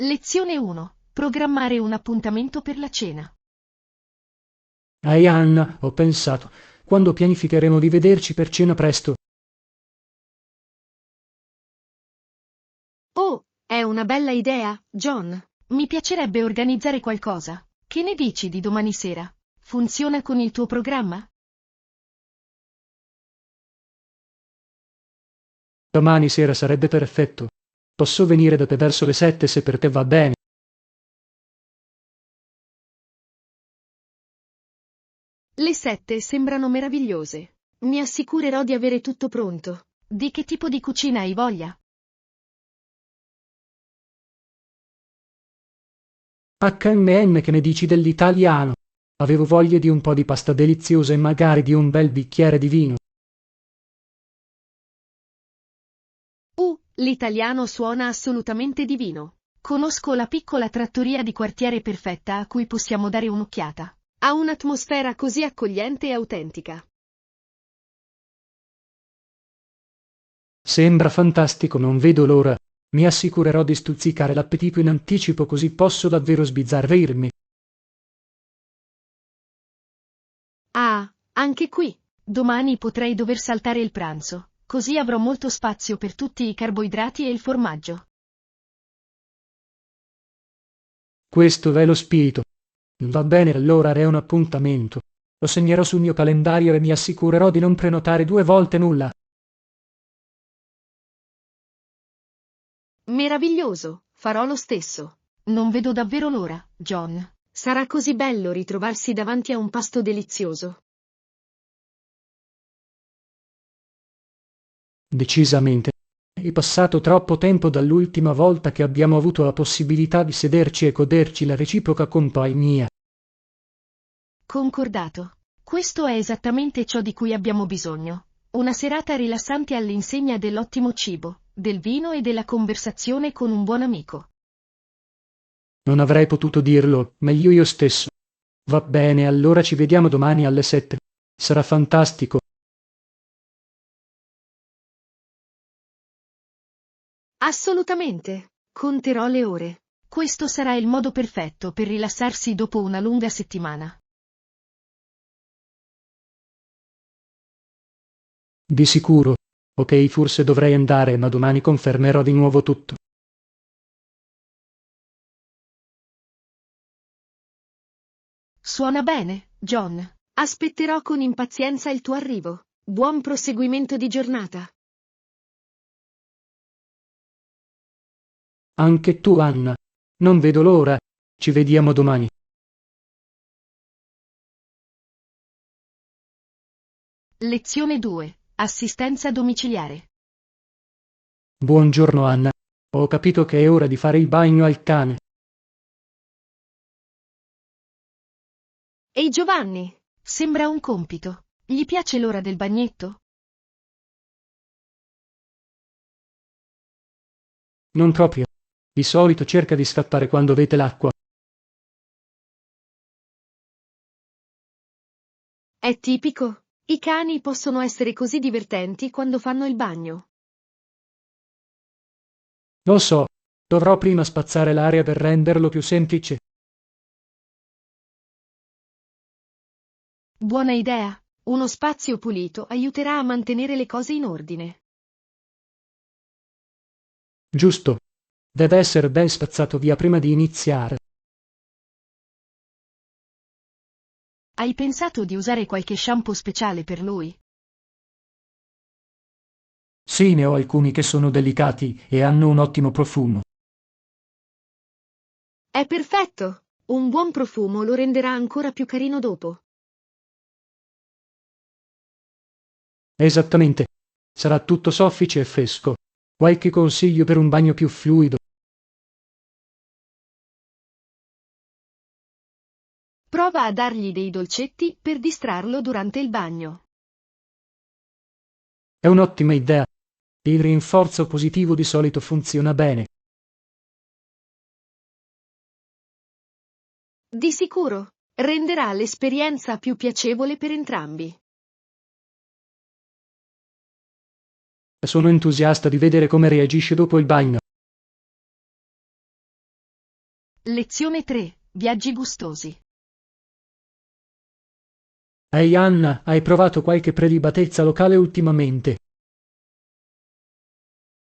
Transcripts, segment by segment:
Lezione 1. Programmare un appuntamento per la cena. Ehi Anna, ho pensato, quando pianificheremo di vederci per cena presto? Oh, è una bella idea, John. Mi piacerebbe organizzare qualcosa. Che ne dici di domani sera? Funziona con il tuo programma? Domani sera sarebbe perfetto. Posso venire da te verso le 7 se per te va bene. Le 7 sembrano meravigliose. Mi assicurerò di avere tutto pronto. Di che tipo di cucina hai voglia? HMM, che ne dici dell'italiano? Avevo voglia di un po' di pasta deliziosa e magari di un bel bicchiere di vino. L'italiano suona assolutamente divino. Conosco la piccola trattoria di quartiere perfetta a cui possiamo dare un'occhiata. Ha un'atmosfera così accogliente e autentica. Sembra fantastico, non vedo l'ora. Mi assicurerò di stuzzicare l'appetito in anticipo, così posso davvero sbizzarrirmi. Ah, anche qui. Domani potrei dover saltare il pranzo, così avrò molto spazio per tutti i carboidrati e il formaggio. Questo è lo spirito. Va bene, allora è un appuntamento. Lo segnerò sul mio calendario e mi assicurerò di non prenotare 2 volte nulla. Meraviglioso, farò lo stesso. Non vedo davvero l'ora, John. Sarà così bello ritrovarsi davanti a un pasto delizioso. Decisamente. È passato troppo tempo dall'ultima volta che abbiamo avuto la possibilità di sederci e goderci la reciproca compagnia. Concordato. Questo è esattamente ciò di cui abbiamo bisogno. Una serata rilassante all'insegna dell'ottimo cibo, del vino e della conversazione con un buon amico. Non avrei potuto dirlo, meglio io stesso. Va bene, allora ci vediamo domani alle 7. Sarà fantastico. Assolutamente. Conterò le ore. Questo sarà il modo perfetto per rilassarsi dopo una lunga settimana. Di sicuro. Ok, forse dovrei andare, ma domani confermerò di nuovo tutto. Suona bene, John. Aspetterò con impazienza il tuo arrivo. Buon proseguimento di giornata. Anche tu, Anna. Non vedo l'ora. Ci vediamo domani. Lezione 2. Assistenza domiciliare. Buongiorno, Anna. Ho capito che è ora di fare il bagno al cane. Ehi Giovanni, sembra un compito. Gli piace l'ora del bagnetto? Non proprio. Di solito cerca di scappare quando vede l'acqua. È tipico. I cani possono essere così divertenti quando fanno il bagno. Lo so, dovrò prima spazzare l'aria per renderlo più semplice. Buona idea. Uno spazio pulito aiuterà a mantenere le cose in ordine. Giusto. Deve essere ben spazzato via prima di iniziare. Hai pensato di usare qualche shampoo speciale per lui? Sì, ne ho alcuni che sono delicati e hanno un ottimo profumo. È perfetto. Un buon profumo lo renderà ancora più carino dopo. Esattamente. Sarà tutto soffice e fresco. Qualche consiglio per un bagno più fluido? Prova a dargli dei dolcetti per distrarlo durante il bagno. È un'ottima idea. Il rinforzo positivo di solito funziona bene. Di sicuro, renderà l'esperienza più piacevole per entrambi. Sono entusiasta di vedere come reagisce dopo il bagno. Lezione 3. Viaggi gustosi. Ehi Anna, hai provato qualche prelibatezza locale ultimamente?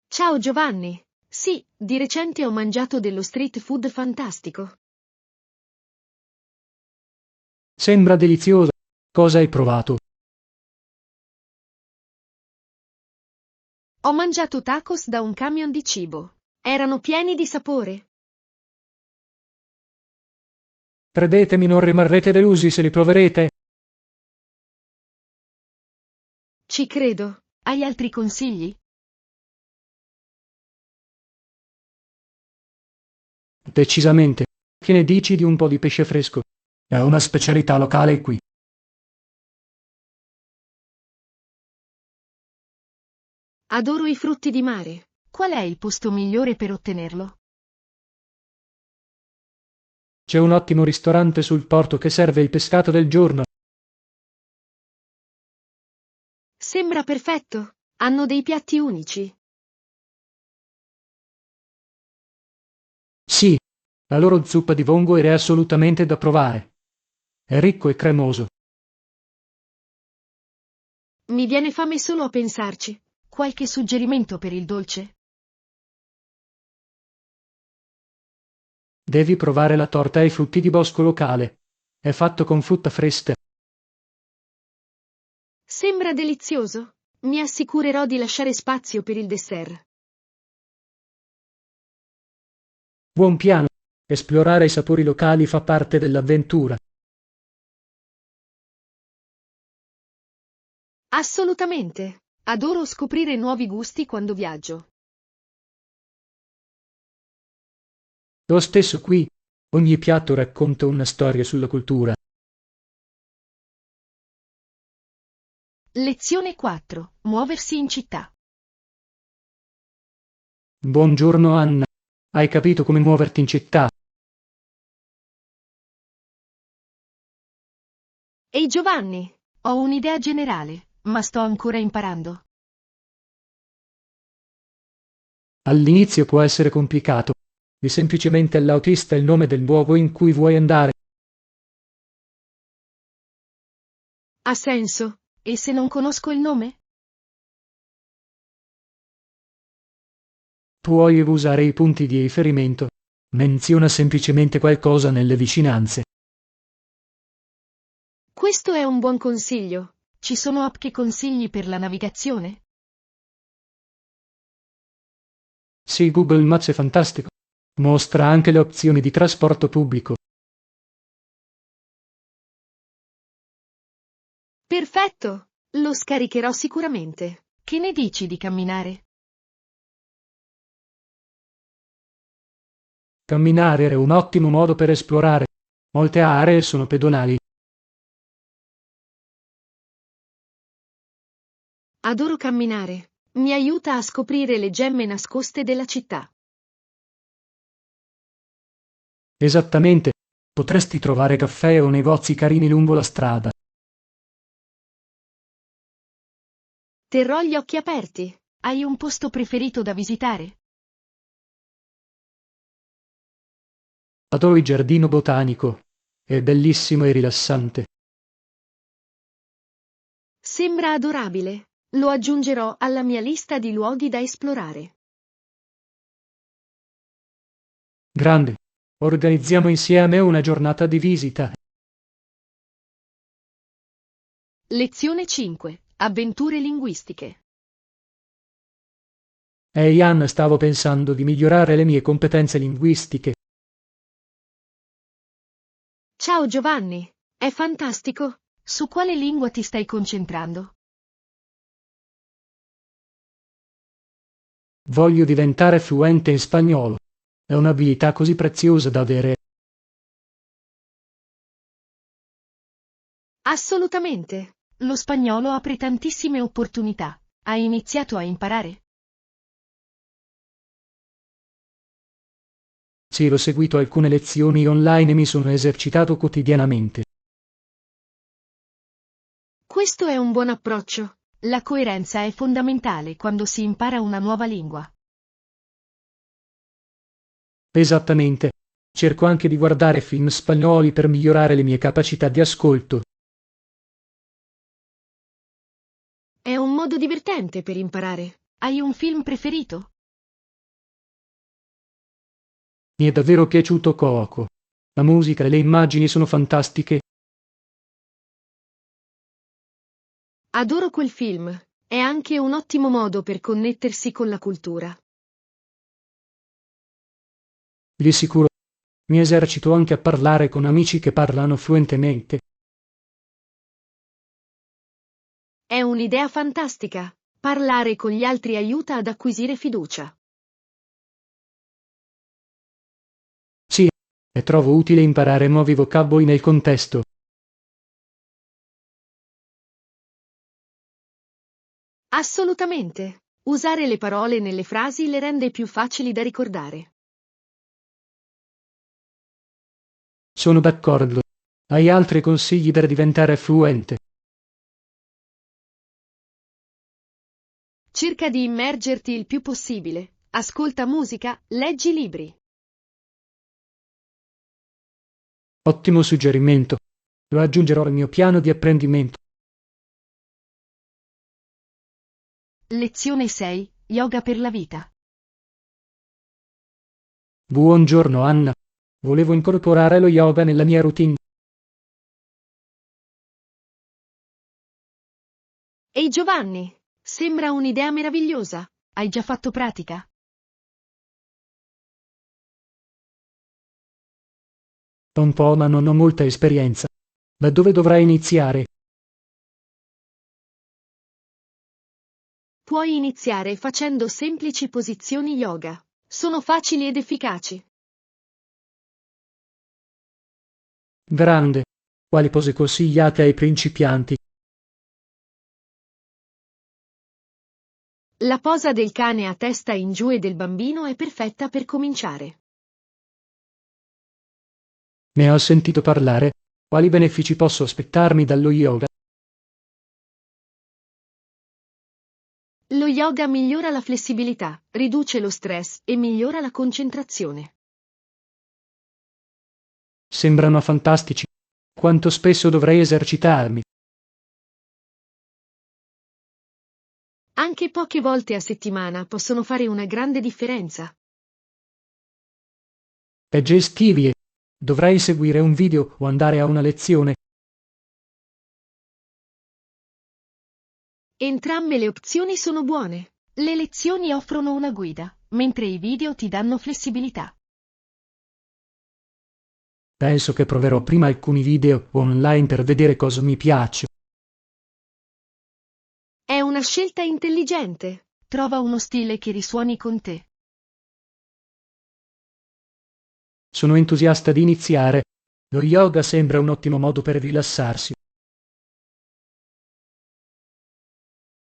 Ciao Giovanni. Sì, di recente ho mangiato dello street food fantastico. Sembra deliziosa. Cosa hai provato? Ho mangiato tacos da un camion di cibo. Erano pieni di sapore. Credetemi, non rimarrete delusi se li proverete. Ci credo. Hai altri consigli? Decisamente. Che ne dici di un po' di pesce fresco? È una specialità locale qui. Adoro i frutti di mare. Qual è il posto migliore per ottenerlo? C'è un ottimo ristorante sul porto che serve il pescato del giorno. Sembra perfetto. Hanno dei piatti unici. Sì, la loro zuppa di vongole è assolutamente da provare. È ricco e cremoso. Mi viene fame solo a pensarci. Qualche suggerimento per il dolce? Devi provare la torta ai frutti di bosco locale. È fatto con frutta fresca. Sembra delizioso. Mi assicurerò di lasciare spazio per il dessert. Buon piano. Esplorare i sapori locali fa parte dell'avventura. Assolutamente. Adoro scoprire nuovi gusti quando viaggio. Lo stesso qui. Ogni piatto racconta una storia sulla cultura. Lezione 4. Muoversi in città. Buongiorno Anna. Hai capito come muoverti in città? Ehi Giovanni, ho un'idea generale, ma sto ancora imparando. All'inizio può essere complicato. Di semplicemente all'autista il nome del luogo in cui vuoi andare. Ha senso? E se non conosco il nome? Puoi usare i punti di riferimento. Menziona semplicemente qualcosa nelle vicinanze. Questo è un buon consiglio. Ci sono app che consigli per la navigazione? Sì, Google Maps è fantastico. Mostra anche le opzioni di trasporto pubblico. Perfetto! Lo scaricherò sicuramente. Che ne dici di camminare? Camminare è un ottimo modo per esplorare. Molte aree sono pedonali. Adoro camminare. Mi aiuta a scoprire le gemme nascoste della città. Esattamente. Potresti trovare caffè o negozi carini lungo la strada. Terrò gli occhi aperti. Hai un posto preferito da visitare? Adoro il giardino botanico. È bellissimo e rilassante. Sembra adorabile. Lo aggiungerò alla mia lista di luoghi da esplorare. Grande. Organizziamo insieme una giornata di visita. Lezione 5. Avventure linguistiche. Ehi Anna, stavo pensando di migliorare le mie competenze linguistiche. Ciao Giovanni. È fantastico. Su quale lingua ti stai concentrando? Voglio diventare fluente in spagnolo. È un'abilità così preziosa da avere. Assolutamente. Lo spagnolo apre tantissime opportunità. Hai iniziato a imparare? Sì, ho seguito alcune lezioni online e mi sono esercitato quotidianamente. Questo è un buon approccio. La coerenza è fondamentale quando si impara una nuova lingua. Esattamente. Cerco anche di guardare film spagnoli per migliorare le mie capacità di ascolto. È un modo divertente per imparare. Hai un film preferito? Mi è davvero piaciuto Coco. La musica e le immagini sono fantastiche. Adoro quel film. È anche un ottimo modo per connettersi con la cultura. Di sicuro mi esercito anche a parlare con amici che parlano fluentemente. È un'idea fantastica. Parlare con gli altri aiuta ad acquisire fiducia. Sì, e trovo utile imparare nuovi vocaboli nel contesto. Assolutamente. Usare le parole nelle frasi le rende più facili da ricordare. Sono d'accordo. Hai altri consigli per diventare fluente? Cerca di immergerti il più possibile. Ascolta musica, leggi libri. Ottimo suggerimento. Lo aggiungerò al mio piano di apprendimento. Lezione 6. Yoga per la vita. Buongiorno Anna. Volevo incorporare lo yoga nella mia routine. Ehi Giovanni, sembra un'idea meravigliosa. Hai già fatto pratica? Da un po', ma non ho molta esperienza. Da dove dovrei iniziare? Puoi iniziare facendo semplici posizioni yoga. Sono facili ed efficaci. Grande. Quali pose consigliate ai principianti? La posa del cane a testa in giù e del bambino è perfetta per cominciare. Ne ho sentito parlare. Quali benefici posso aspettarmi dallo yoga? Lo yoga migliora la flessibilità, riduce lo stress e migliora la concentrazione. Sembrano fantastici. Quanto spesso dovrei esercitarmi? Anche poche volte a settimana possono fare una grande differenza. È gestibile. Dovrei seguire un video o andare a una lezione? Entrambe le opzioni sono buone. Le lezioni offrono una guida, mentre i video ti danno flessibilità. Penso che proverò prima alcuni video online per vedere cosa mi piace. È una scelta intelligente. Trova uno stile che risuoni con te. Sono entusiasta di iniziare. Lo yoga sembra un ottimo modo per rilassarsi.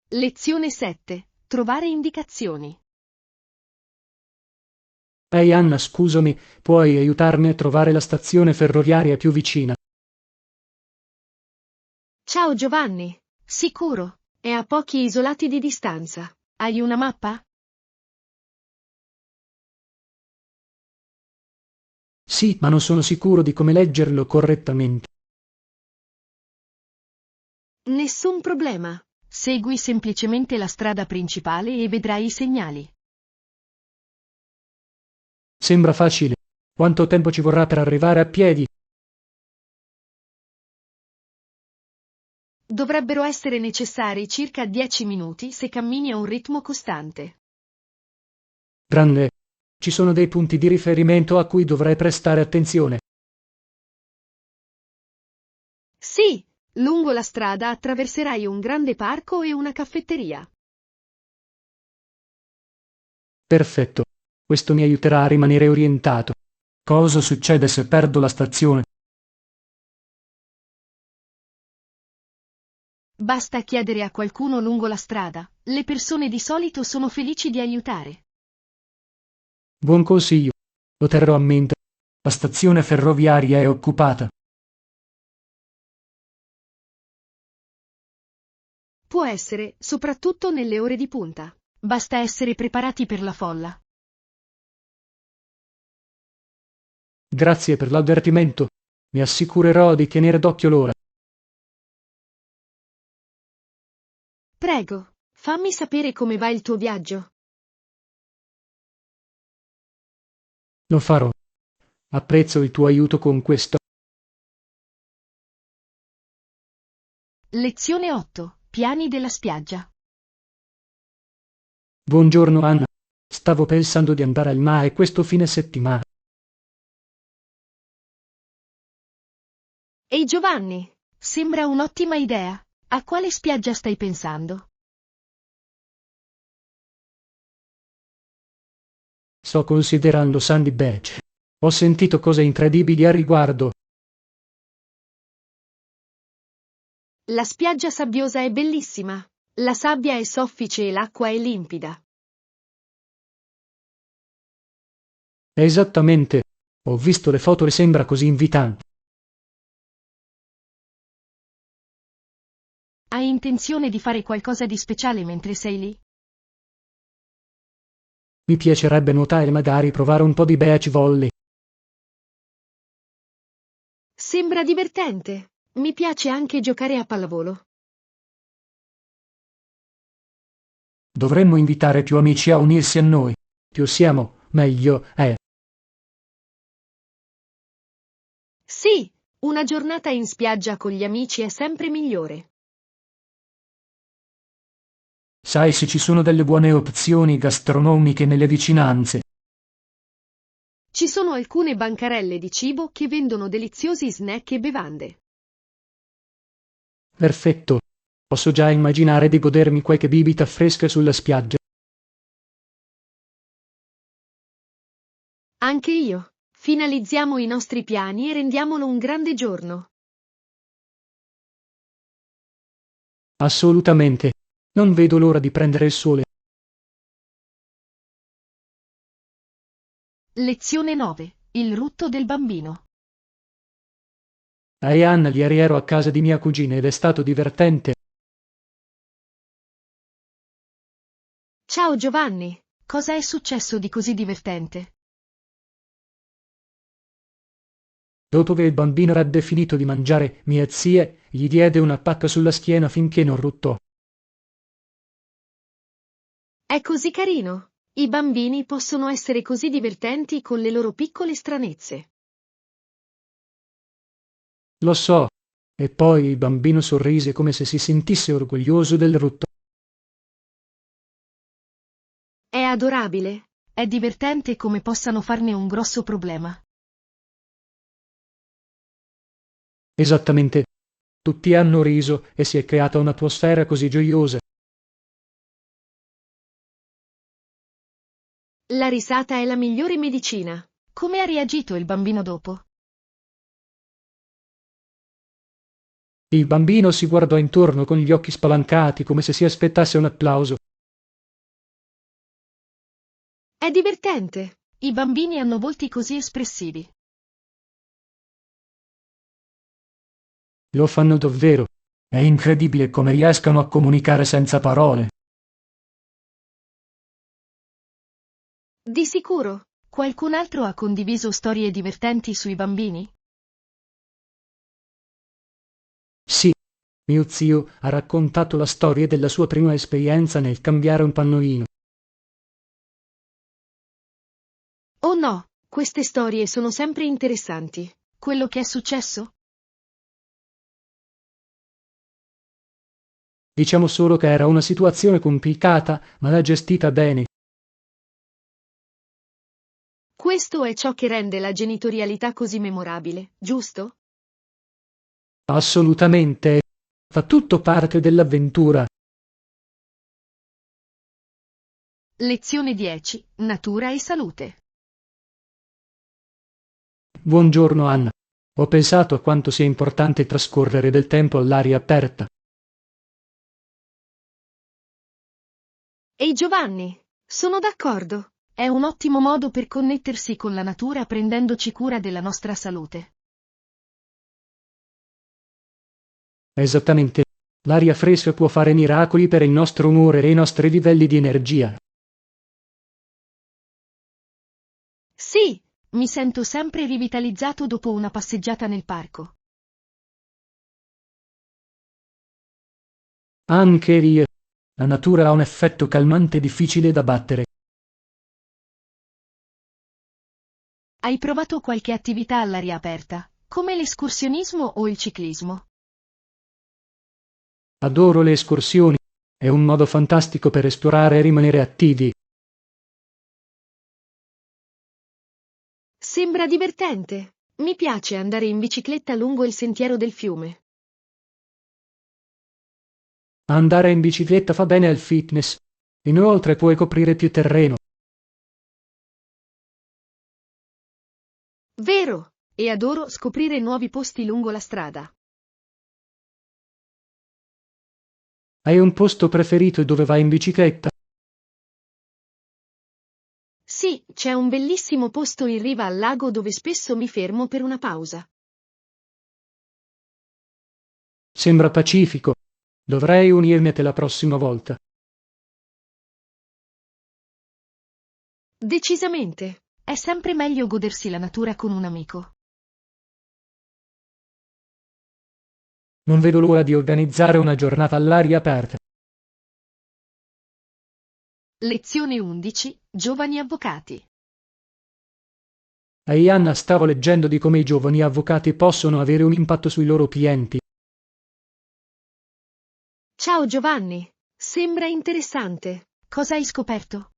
Lezione 7. Trovare indicazioni. Ehi Anna, scusami, puoi aiutarmi a trovare la stazione ferroviaria più vicina? Ciao Giovanni. Sicuro. È a pochi isolati di distanza. Hai una mappa? Sì, ma non sono sicuro di come leggerlo correttamente. Nessun problema. Segui semplicemente la strada principale e vedrai i segnali. Sembra facile. Quanto tempo ci vorrà per arrivare a piedi? Dovrebbero essere necessari circa 10 minuti se cammini a un ritmo costante. Grande. Ci sono dei punti di riferimento a cui dovrei prestare attenzione. Sì, lungo la strada attraverserai un grande parco e una caffetteria. Perfetto. Questo mi aiuterà a rimanere orientato. Cosa succede se perdo la stazione? Basta chiedere a qualcuno lungo la strada. Le persone di solito sono felici di aiutare. Buon consiglio. Lo terrò a mente. La stazione ferroviaria è occupata. Può essere, soprattutto nelle ore di punta. Basta essere preparati per la folla. Grazie per l'avvertimento. Mi assicurerò di tenere d'occhio l'ora. Prego, fammi sapere come va il tuo viaggio. Lo farò. Apprezzo il tuo aiuto con questo. Lezione 8. Piani della spiaggia. Buongiorno Anna. Stavo pensando di andare al mare questo fine settimana. Ehi Giovanni, sembra un'ottima idea. A quale spiaggia stai pensando? Sto considerando Sandy Beach. Ho sentito cose incredibili a riguardo. La spiaggia sabbiosa è bellissima. La sabbia è soffice e l'acqua è limpida. Esattamente. Ho visto le foto e sembra così invitante. Hai intenzione di fare qualcosa di speciale mentre sei lì? Mi piacerebbe nuotare e magari provare un po' di beach volley. Sembra divertente. Mi piace anche giocare a pallavolo. Dovremmo invitare più amici a unirsi a noi. Più siamo, meglio è. Sì, una giornata in spiaggia con gli amici è sempre migliore. Sai se ci sono delle buone opzioni gastronomiche nelle vicinanze? Ci sono alcune bancarelle di cibo che vendono deliziosi snack e bevande. Perfetto. Posso già immaginare di godermi qualche bibita fresca sulla spiaggia. Anche io. Finalizziamo i nostri piani e rendiamolo un grande giorno. Assolutamente. Non vedo l'ora di prendere il sole. Lezione 9. Il rutto del bambino. Anna, ieri ero a casa di mia cugina ed è stato divertente. Ciao Giovanni, cosa è successo di così divertente? Dopo che il bambino ebbe finito di mangiare, mia zia gli diede una pacca sulla schiena finché non ruttò. È così carino. I bambini possono essere così divertenti con le loro piccole stranezze. Lo so. E poi il bambino sorrise come se si sentisse orgoglioso del rutto. È adorabile. È divertente come possano farne un grosso problema. Esattamente. Tutti hanno riso e si è creata un'atmosfera così gioiosa. La risata è la migliore medicina. Come ha reagito il bambino dopo? Il bambino si guardò intorno con gli occhi spalancati come se si aspettasse un applauso. È divertente. I bambini hanno volti così espressivi. Lo fanno davvero. È incredibile come riescano a comunicare senza parole. Di sicuro. Qualcun altro ha condiviso storie divertenti sui bambini? Sì, mio zio ha raccontato la storia della sua prima esperienza nel cambiare un pannolino. Oh no, queste storie sono sempre interessanti. Quello che è successo? Diciamo solo che era una situazione complicata, ma l'ha gestita bene. Questo è ciò che rende la genitorialità così memorabile, giusto? Assolutamente. Fa tutto parte dell'avventura. Lezione 10. Natura e salute. Buongiorno Anna. Ho pensato a quanto sia importante trascorrere del tempo all'aria aperta. Ehi Giovanni, sono d'accordo. È un ottimo modo per connettersi con la natura prendendoci cura della nostra salute. Esattamente. L'aria fresca può fare miracoli per il nostro umore e i nostri livelli di energia. Sì, Mi sento sempre rivitalizzato dopo una passeggiata nel parco. Anche io. La natura ha un effetto calmante difficile da battere. Hai provato qualche attività all'aria aperta, come l'escursionismo o il ciclismo? Adoro le escursioni. È un modo fantastico per esplorare e rimanere attivi. Sembra divertente. Mi piace andare in bicicletta lungo il sentiero del fiume. Andare in bicicletta fa bene al fitness. Inoltre puoi coprire più terreno. Vero! E adoro scoprire nuovi posti lungo la strada. Hai un posto preferito dove vai in bicicletta? Sì, c'è un bellissimo posto in riva al lago dove spesso mi fermo per una pausa. Sembra pacifico. Dovrei unirmi a te la prossima volta. Decisamente. È sempre meglio godersi la natura con un amico. Non vedo l'ora di organizzare una giornata all'aria aperta. Lezione 11. Giovani avvocati. A Ianna stavo leggendo di come i giovani avvocati possono avere un impatto sui loro clienti. Ciao Giovanni. Sembra interessante. Cosa hai scoperto?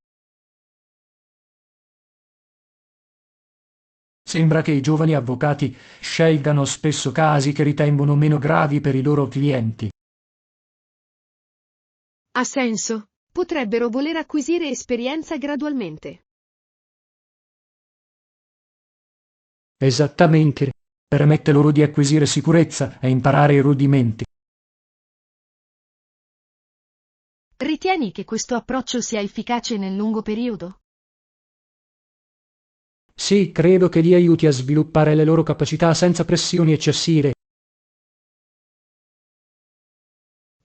Sembra che i giovani avvocati scelgano spesso casi che ritengono meno gravi per i loro clienti. Ha senso. Potrebbero voler acquisire esperienza gradualmente. Esattamente. Permette loro di acquisire sicurezza e imparare i rudimenti. Ritieni che questo approccio sia efficace nel lungo periodo? Sì, credo che li aiuti a sviluppare le loro capacità senza pressioni eccessive.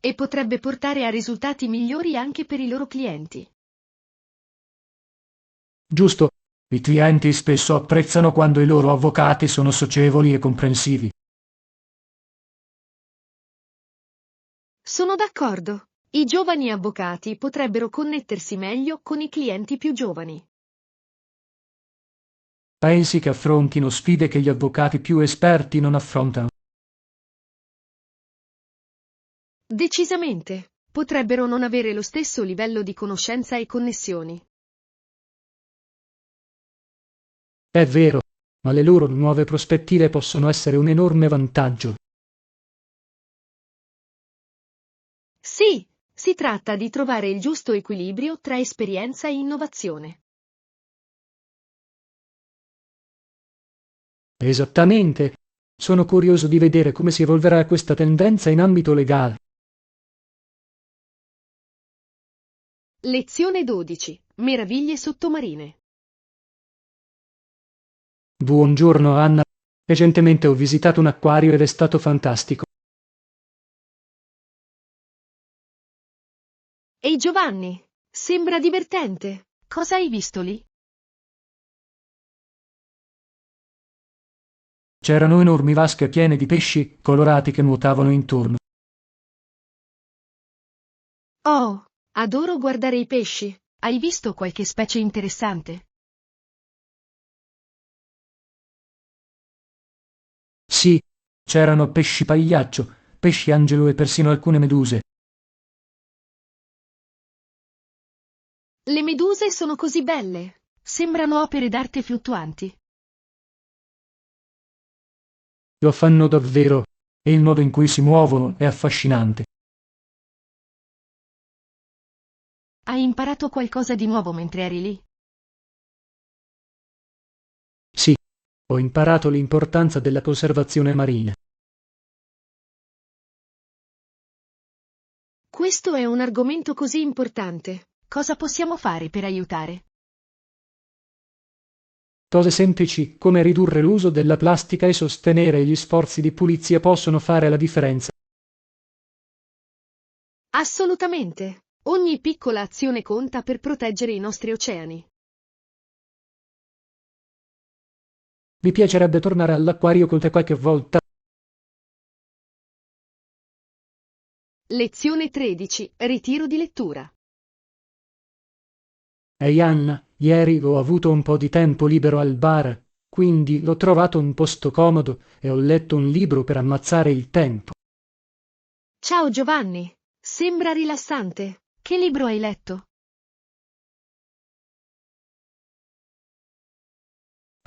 E potrebbe portare a risultati migliori anche per i loro clienti. Giusto. I clienti spesso apprezzano quando i loro avvocati sono socievoli e comprensivi. Sono d'accordo. I giovani avvocati potrebbero connettersi meglio con i clienti più giovani. Pensi che affrontino sfide che gli avvocati più esperti non affrontano? Decisamente. Potrebbero non avere lo stesso livello di conoscenza e connessioni. È vero, ma le loro nuove prospettive possono essere un enorme vantaggio. Sì, si tratta di trovare il giusto equilibrio tra esperienza e innovazione. Esattamente. Sono curioso di vedere come si evolverà questa tendenza in ambito legale. Lezione 12. Meraviglie sottomarine. Buongiorno Anna. Recentemente ho visitato un acquario ed è stato fantastico. Ehi Giovanni, sembra divertente. Cosa hai visto lì? C'erano enormi vasche piene di pesci colorati che nuotavano intorno. Oh, adoro guardare i pesci. Hai visto qualche specie interessante? Sì, c'erano pesci pagliaccio, pesci angelo e persino alcune meduse. Le meduse sono così belle. Sembrano opere d'arte fluttuanti. Lo fanno davvero, e il modo in cui si muovono è affascinante. Hai imparato qualcosa di nuovo mentre eri lì? Sì, ho imparato l'importanza della conservazione marina. Questo è un argomento così importante. Cosa possiamo fare per aiutare? Cose semplici come ridurre l'uso della plastica e sostenere gli sforzi di pulizia possono fare la differenza. Assolutamente. Ogni piccola azione conta per proteggere i nostri oceani. Mi piacerebbe tornare all'acquario con te qualche volta. Lezione 13. Ritiro di lettura. Ehi Anna, ieri ho avuto un po' di tempo libero al bar, quindi l'ho trovato un posto comodo e ho letto un libro per ammazzare il tempo. Ciao Giovanni. Sembra rilassante. Che libro hai letto?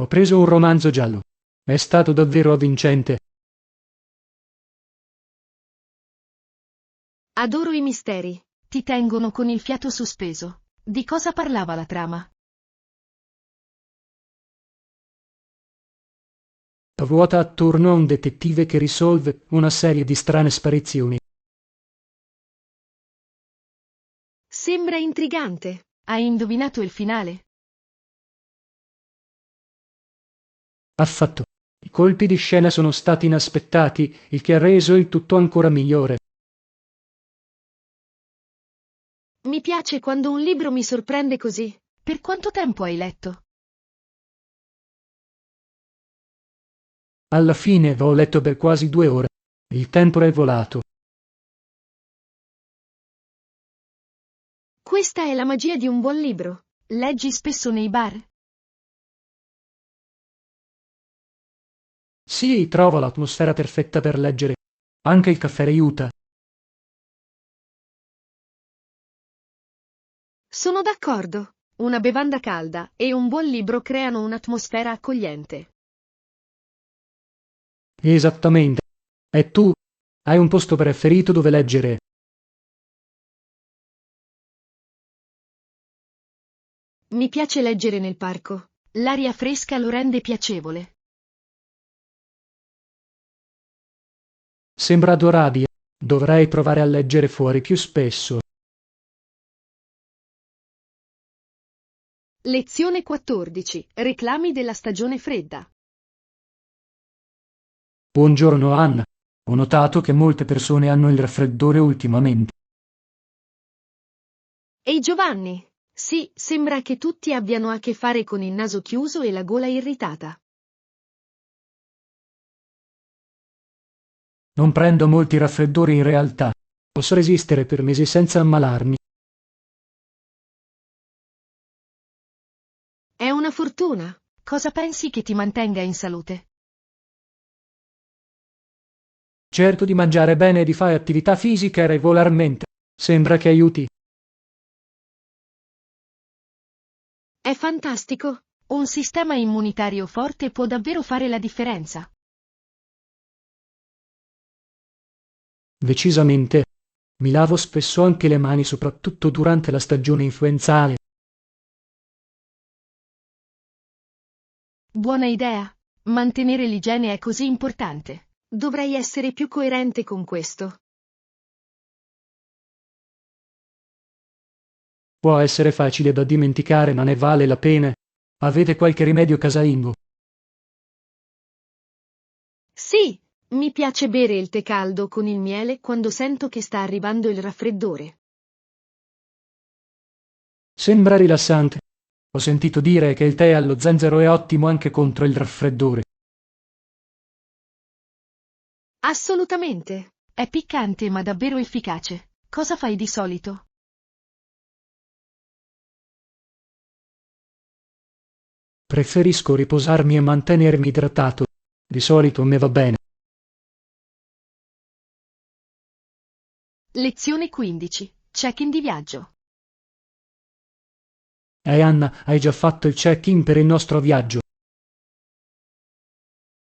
Ho preso un romanzo giallo. È stato davvero avvincente. Adoro i misteri. Ti tengono con il fiato sospeso. Di cosa parlava la trama? Ruota attorno a un detective che risolve una serie di strane sparizioni. Sembra intrigante. Hai indovinato il finale? Affatto. I colpi di scena sono stati inaspettati, il che ha reso il tutto ancora migliore. Mi piace quando un libro mi sorprende così. Per quanto tempo hai letto? Alla fine ho letto per quasi 2 ore. Il tempo è volato. Questa è la magia di un buon libro. Leggi spesso nei bar? Sì, trovo l'atmosfera perfetta per leggere. Anche il caffè aiuta. Sono d'accordo. Una bevanda calda e un buon libro creano un'atmosfera accogliente. Esattamente. E tu? Hai un posto preferito dove leggere? Mi piace leggere nel parco. L'aria fresca lo rende piacevole. Sembra adorabile. Dovrei provare a leggere fuori più spesso. Lezione 14. Reclami della stagione fredda. Buongiorno Anna. Ho notato che molte persone hanno il raffreddore ultimamente. Ehi Giovanni! Sì, sembra che tutti abbiano a che fare con il naso chiuso e la gola irritata. Non prendo molti raffreddori in realtà. Posso resistere per mesi senza ammalarmi. È una fortuna. Cosa pensi che ti mantenga in salute? Cerco di mangiare bene e di fare attività fisica regolarmente. Sembra che aiuti. È fantastico. Un sistema immunitario forte può davvero fare la differenza. Decisamente. Mi lavo spesso anche le mani, soprattutto durante la stagione influenzale. Buona idea. Mantenere l'igiene è così importante. Dovrei essere più coerente con questo. Può essere facile da dimenticare, ma ne vale la pena. Avete qualche rimedio casalingo? Sì, mi piace bere il tè caldo con il miele quando sento che sta arrivando il raffreddore. Sembra rilassante. Ho sentito dire che il tè allo zenzero è ottimo anche contro il raffreddore. Assolutamente. È piccante ma davvero efficace. Cosa fai di solito? Preferisco riposarmi e mantenermi idratato. Di solito me va bene. Lezione 15. Check-in di viaggio. Anna, hai già fatto il check-in per il nostro viaggio?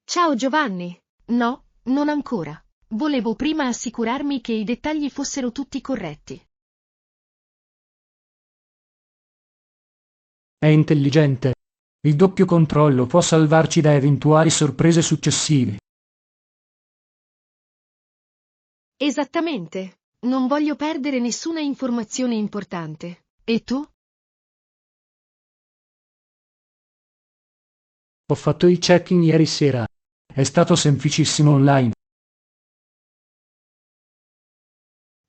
Ciao Giovanni. No, non ancora. Volevo prima assicurarmi che i dettagli fossero tutti corretti. È intelligente. Il doppio controllo può salvarci da eventuali sorprese successive. Esattamente. Non voglio perdere nessuna informazione importante. E tu? Ho fatto il check-in ieri sera. È stato semplicissimo online.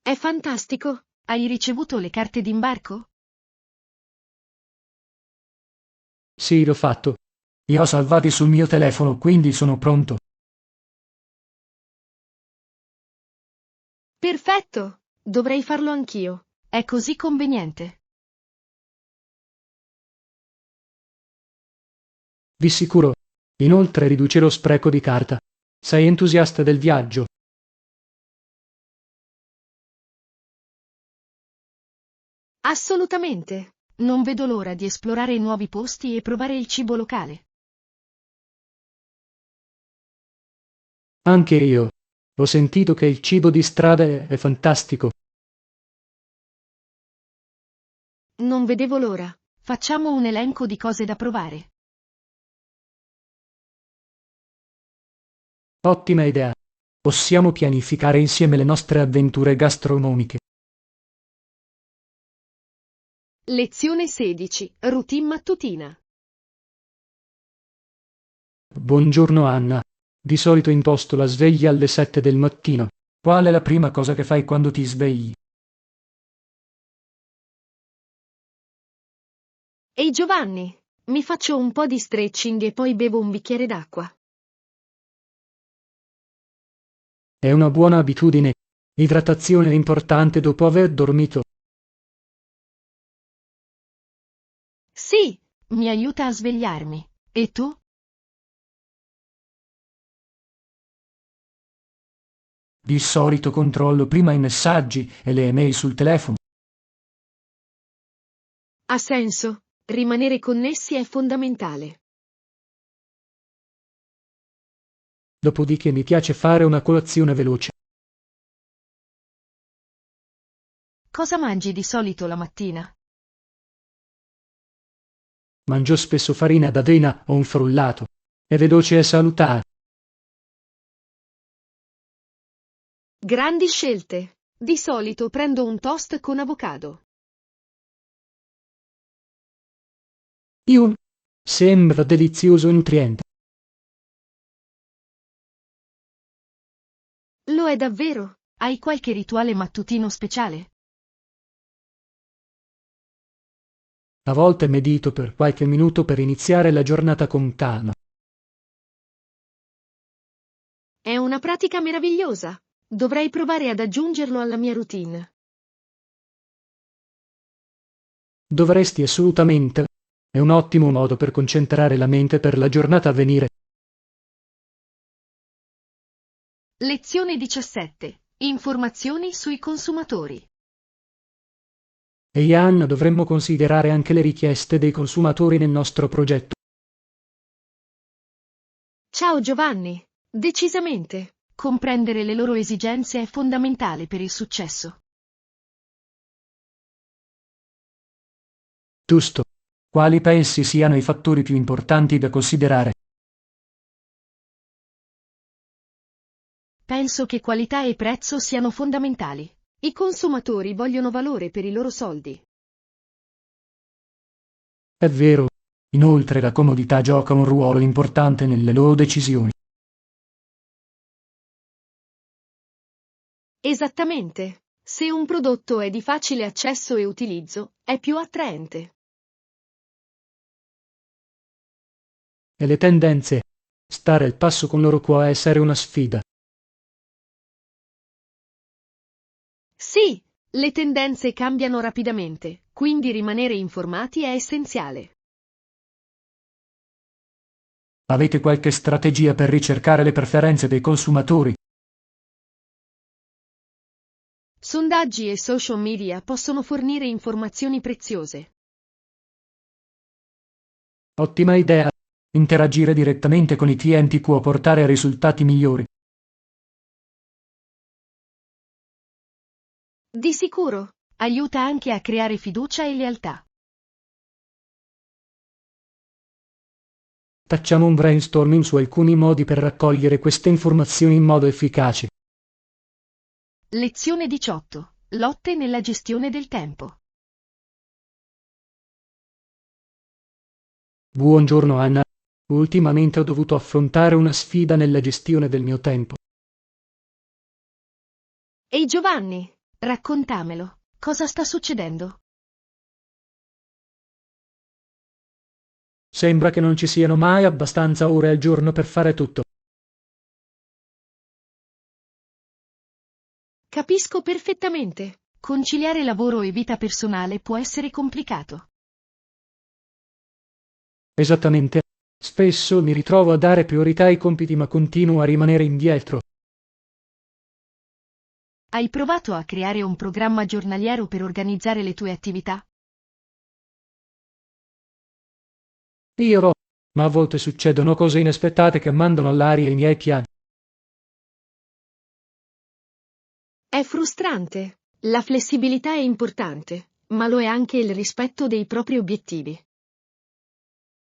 È fantastico. Hai ricevuto le carte d'imbarco? Sì, l'ho fatto. Li ho salvati sul mio telefono, quindi sono pronto. Perfetto! Dovrei farlo anch'io. È così conveniente. Vi sicuro. Inoltre riduce lo spreco di carta. Sei entusiasta del viaggio? Assolutamente. Non vedo l'ora di esplorare nuovi posti e provare il cibo locale. Anche io. Ho sentito che il cibo di strada è fantastico. Non vedevo l'ora. Facciamo un elenco di cose da provare. Ottima idea. Possiamo pianificare insieme le nostre avventure gastronomiche. Lezione 16. Routine mattutina. Buongiorno Anna. Di solito imposto la sveglia alle 7 del mattino. Qual è la prima cosa che fai quando ti svegli? Ehi Giovanni, mi faccio un po' di stretching e poi bevo un bicchiere d'acqua. È una buona abitudine. Idratazione è importante dopo aver dormito. Sì, mi aiuta a svegliarmi. E tu? Di solito controllo prima i messaggi e le email sul telefono. Ha senso. Rimanere connessi è fondamentale. Dopodiché mi piace fare una colazione veloce. Cosa mangi di solito la mattina? Mangio spesso farina d'avena o un frullato. È veloce e salutare. Grandi scelte. Di solito prendo un toast con avocado. Io. Sembra delizioso e nutriente. Lo è davvero? Hai qualche rituale mattutino speciale? A volte medito per qualche minuto per iniziare la giornata con calma. È una pratica meravigliosa. Dovrei provare ad aggiungerlo alla mia routine. Dovresti assolutamente. È un ottimo modo per concentrare la mente per la giornata a venire. Lezione 17. Informazioni sui consumatori. E Ian, dovremmo considerare anche le richieste dei consumatori nel nostro progetto. Ciao Giovanni. Decisamente. Comprendere le loro esigenze è fondamentale per il successo. Giusto. Quali pensi siano i fattori più importanti da considerare? Penso che qualità e prezzo siano fondamentali. I consumatori vogliono valore per i loro soldi. È vero. Inoltre la comodità gioca un ruolo importante nelle loro decisioni. Esattamente. Se un prodotto è di facile accesso e utilizzo, è più attraente. E le tendenze. Stare al passo con loro può essere una sfida. Sì, le tendenze cambiano rapidamente, quindi rimanere informati è essenziale. Avete qualche strategia per ricercare le preferenze dei consumatori? Sondaggi e social media possono fornire informazioni preziose. Ottima idea. Interagire direttamente con i clienti può portare a risultati migliori. Di sicuro, aiuta anche a creare fiducia e lealtà. Facciamo un brainstorming su alcuni modi per raccogliere queste informazioni in modo efficace. Lezione 18. Lotte nella gestione del tempo. Buongiorno Anna. Ultimamente ho dovuto affrontare una sfida nella gestione del mio tempo. Ehi Giovanni, raccontamelo. Cosa sta succedendo? Sembra che non ci siano mai abbastanza ore al giorno per fare tutto. Capisco perfettamente. Conciliare lavoro e vita personale può essere complicato. Esattamente. Spesso mi ritrovo a dare priorità ai compiti ma continuo a rimanere indietro. Hai provato a creare un programma giornaliero per organizzare le tue attività? Io ho, ma a volte succedono cose inaspettate che mandano all'aria i miei piani. È frustrante. La flessibilità è importante, ma lo è anche il rispetto dei propri obiettivi.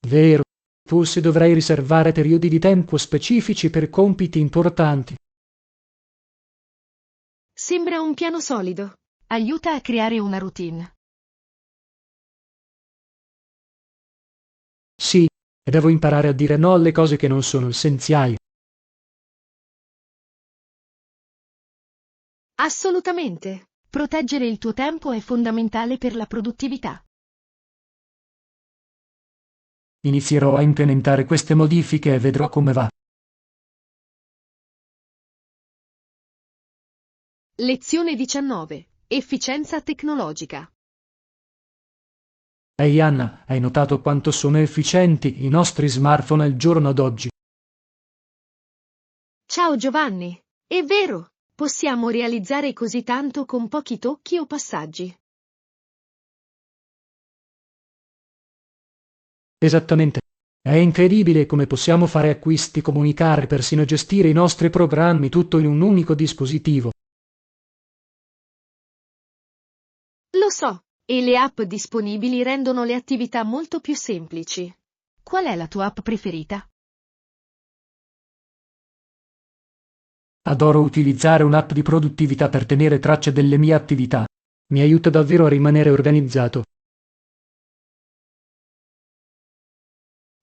Vero, forse dovrei riservare periodi di tempo specifici per compiti importanti. Sembra un piano solido. Aiuta a creare una routine. Sì, e devo imparare a dire no alle cose che non sono essenziali. Assolutamente. Proteggere il tuo tempo è fondamentale per la produttività. Inizierò a implementare queste modifiche e vedrò come va. Lezione 19. Efficienza tecnologica. Ehi Anna, hai notato quanto sono efficienti i nostri smartphone al giorno d'oggi? Ciao Giovanni. È vero, possiamo realizzare così tanto con pochi tocchi o passaggi. Esattamente. È incredibile come possiamo fare acquisti, comunicare, persino gestire i nostri programmi, tutto in un unico dispositivo. Lo so, e le app disponibili rendono le attività molto più semplici. Qual è la tua app preferita? Adoro utilizzare un'app di produttività per tenere traccia delle mie attività. Mi aiuta davvero a rimanere organizzato.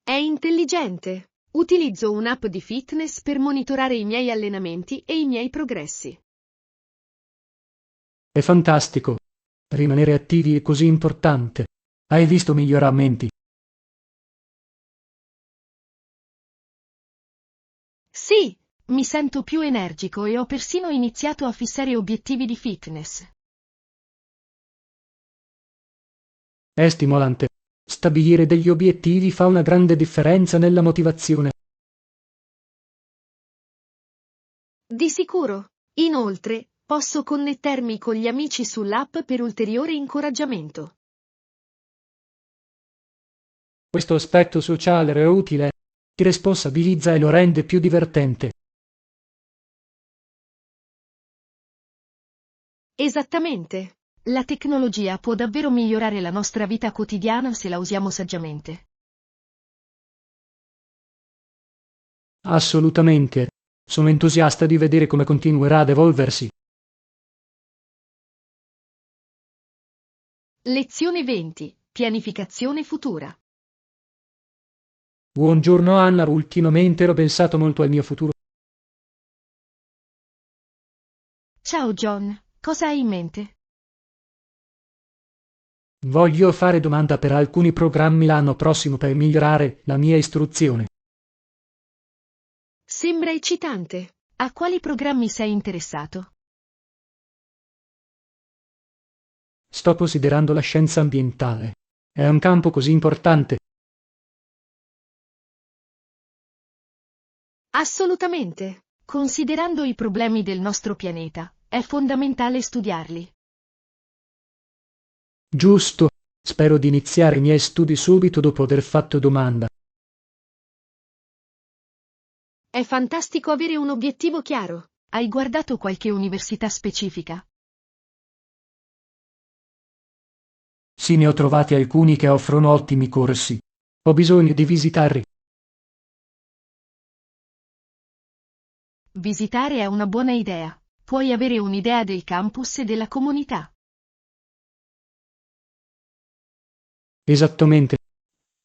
È intelligente. Utilizzo un'app di fitness per monitorare i miei allenamenti e i miei progressi. È fantastico. Rimanere attivi è così importante. Hai visto miglioramenti? Sì, mi sento più energico e ho persino iniziato a fissare obiettivi di fitness. È stimolante. Stabilire degli obiettivi fa una grande differenza nella motivazione. Di sicuro. Inoltre, posso connettermi con gli amici sull'app per ulteriore incoraggiamento. Questo aspetto sociale è utile, ti responsabilizza e lo rende più divertente. Esattamente. La tecnologia può davvero migliorare la nostra vita quotidiana se la usiamo saggiamente. Assolutamente. Sono entusiasta di vedere come continuerà ad evolversi. Lezione 20. Pianificazione futura. Buongiorno Anna, ultimamente ho pensato molto al mio futuro. Ciao John, cosa hai in mente? Voglio fare domanda per alcuni programmi l'anno prossimo per migliorare la mia istruzione. Sembra eccitante. A quali programmi sei interessato? Sto considerando la scienza ambientale. È un campo così importante. Assolutamente. Considerando i problemi del nostro pianeta, è fondamentale studiarli. Giusto. Spero di iniziare i miei studi subito dopo aver fatto domanda. È fantastico avere un obiettivo chiaro. Hai guardato qualche università specifica? Sì, ne ho trovati alcuni che offrono ottimi corsi. Ho bisogno di visitarli. Visitare è una buona idea. Puoi avere un'idea del campus e della comunità. Esattamente.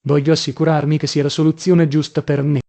Voglio assicurarmi che sia la soluzione giusta per me.